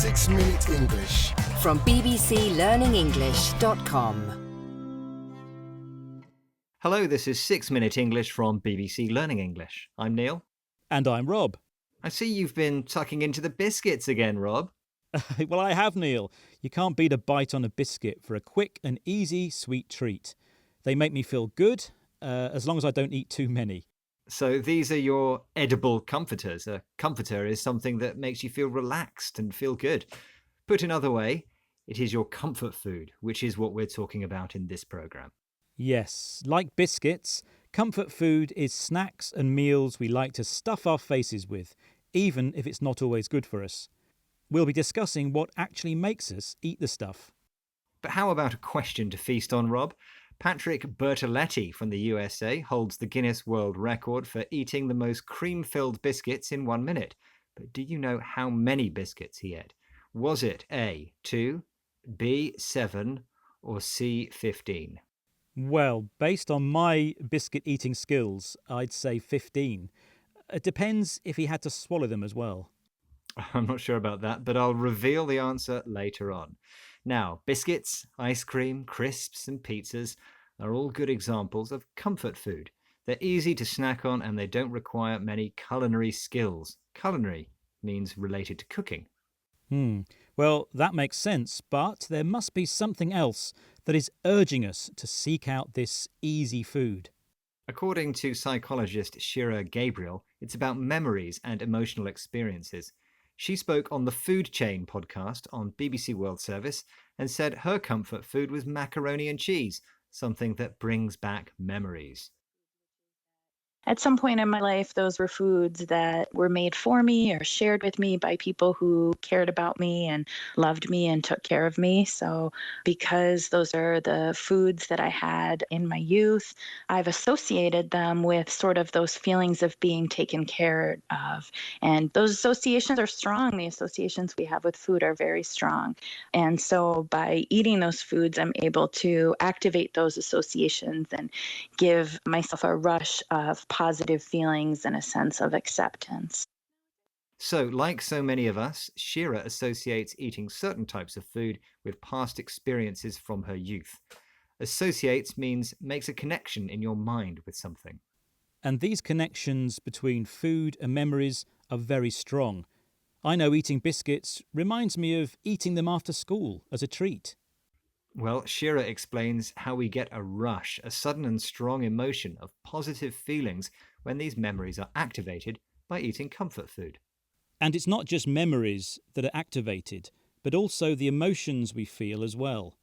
6 Minute English from bbclearningenglish.com. Hello, this is 6 Minute English from BBC Learning English. I'm Neil. And I'm Rob. I see you've been tucking into the biscuits again, Rob. Well, I have, Neil. You can't beat a bite on a biscuit for a quick and easy sweet treat. They make me feel good, as long as I don't eat too many. So these are your edible comforters. A comforter is something that makes you feel relaxed and feel good. Put another way, it is your comfort food, which is what we're talking about in this programme. Yes, like biscuits, comfort food is snacks and meals we like to stuff our faces with, even if it's not always good for us. We'll be discussing what actually makes us eat the stuff. But how about a question to feast on, Rob? Patrick Bertoletti from the USA holds the Guinness World Record for eating the most cream-filled biscuits in 1 minute. But do you know how many biscuits he ate? Was it A, 2, B, 7, or C, 15? Well, based on my biscuit eating skills, I'd say 15. It depends if he had to swallow them as well. I'm not sure about that, but I'll reveal the answer later on. Now, biscuits, ice cream, crisps and pizzas are all good examples of comfort food. They're easy to snack on and they don't require many culinary skills. Culinary means related to cooking. Well, that makes sense, but there must be something else that is urging us to seek out this easy food. According to psychologist Shira Gabriel, it's about memories and emotional experiences. She spoke on the Food Chain podcast on BBC World Service and said her comfort food was macaroni and cheese, something that brings back memories. At some point in my life, those were foods that were made for me or shared with me by people who cared about me and loved me and took care of me. So because those are the foods that I had in my youth, I've associated them with sort of those feelings of being taken care of. And those associations are strong. The associations we have with food are very strong. And so by eating those foods, I'm able to activate those associations and give myself a rush of positive feelings and a sense of acceptance. So, like so many of us, Shira associates eating certain types of food with past experiences from her youth. Associates means makes a connection in your mind with something. And these connections between food and memories are very strong. I know eating biscuits reminds me of eating them after school as a treat. Well, Shira explains how we get a rush, a sudden and strong emotion of positive feelings when these memories are activated by eating comfort food. And it's not just memories that are activated, but also the emotions we feel as well.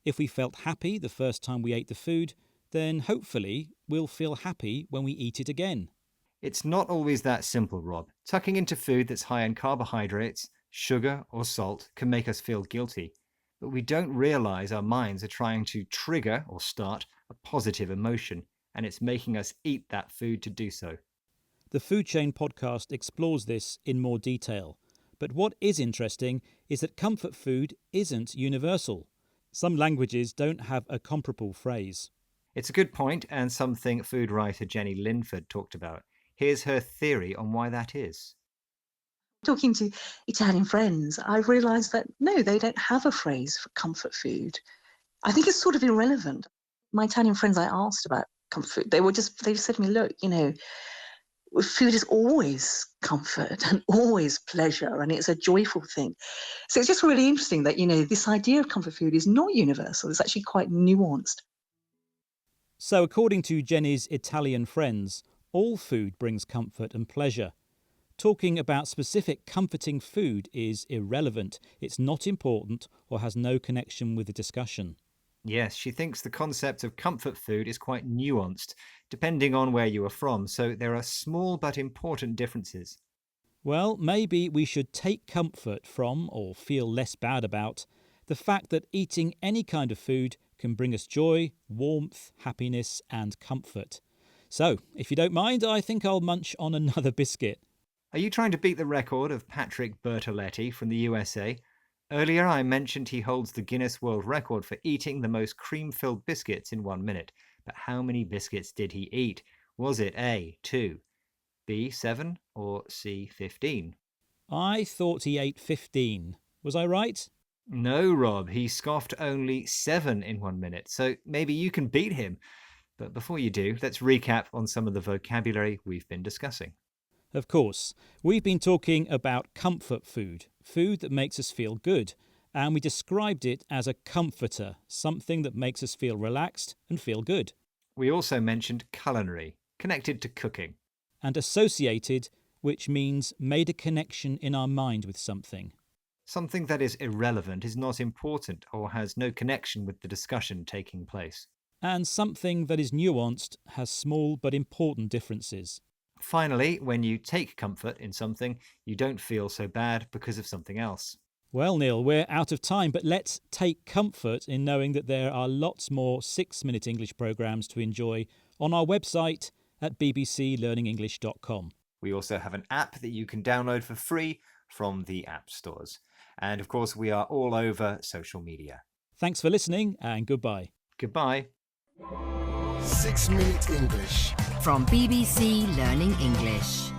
If we felt happy the first time we ate the food, then hopefully we'll feel happy when we eat it again. It's not always that simple, Rob. Tucking into food that's high in carbohydrates, sugar or salt can make us feel guilty. But we don't realise our minds are trying to trigger or start a positive emotion, and it's making us eat that food to do so. The Food Chain podcast explores this in more detail. But what is interesting is that comfort food isn't universal. Some languages don't have a comparable phrase. It's a good point, and something food writer Jenny Linford talked about. Here's her theory on why that is. Talking to Italian friends, I've realised that no, they don't have a phrase for comfort food. I think it's sort of irrelevant. My Italian friends I asked about comfort food, they said to me, look, food is always comfort and always pleasure, and it's a joyful thing. So it's just really interesting that, this idea of comfort food is not universal. It's actually quite nuanced. So according to Jenny's Italian friends, all food brings comfort and pleasure. Talking about specific comforting food is irrelevant. It's not important or has no connection with the discussion. Yes, she thinks the concept of comfort food is quite nuanced, depending on where you are from, so there are small but important differences. Well, maybe we should take comfort from, or feel less bad about, the fact that eating any kind of food can bring us joy, warmth, happiness and comfort. So, if you don't mind, I think I'll munch on another biscuit. Are you trying to beat the record of Patrick Bertoletti from the USA? Earlier I mentioned he holds the Guinness World Record for eating the most cream-filled biscuits in 1 minute. But how many biscuits did he eat? Was it A, 2, B, 7 or C, 15? I thought he ate 15. Was I right? No, Rob, he scoffed only 7 in 1 minute, so maybe you can beat him. But before you do, let's recap on some of the vocabulary we've been discussing. Of course. We've been talking about comfort food, food that makes us feel good, and we described it as a comforter, something that makes us feel relaxed and feel good. We also mentioned culinary, connected to cooking. And associated, which means made a connection in our mind with something. Something that is irrelevant is not important or has no connection with the discussion taking place. And something that is nuanced has small but important differences. Finally, when you take comfort in something, you don't feel so bad because of something else. Well, Neil, we're out of time, but let's take comfort in knowing that there are lots more 6-minute English programmes to enjoy on our website at bbclearningenglish.com. We also have an app that you can download for free from the app stores. And of course, we are all over social media. Thanks for listening and goodbye. Goodbye. 6 Minute English from BBC Learning English.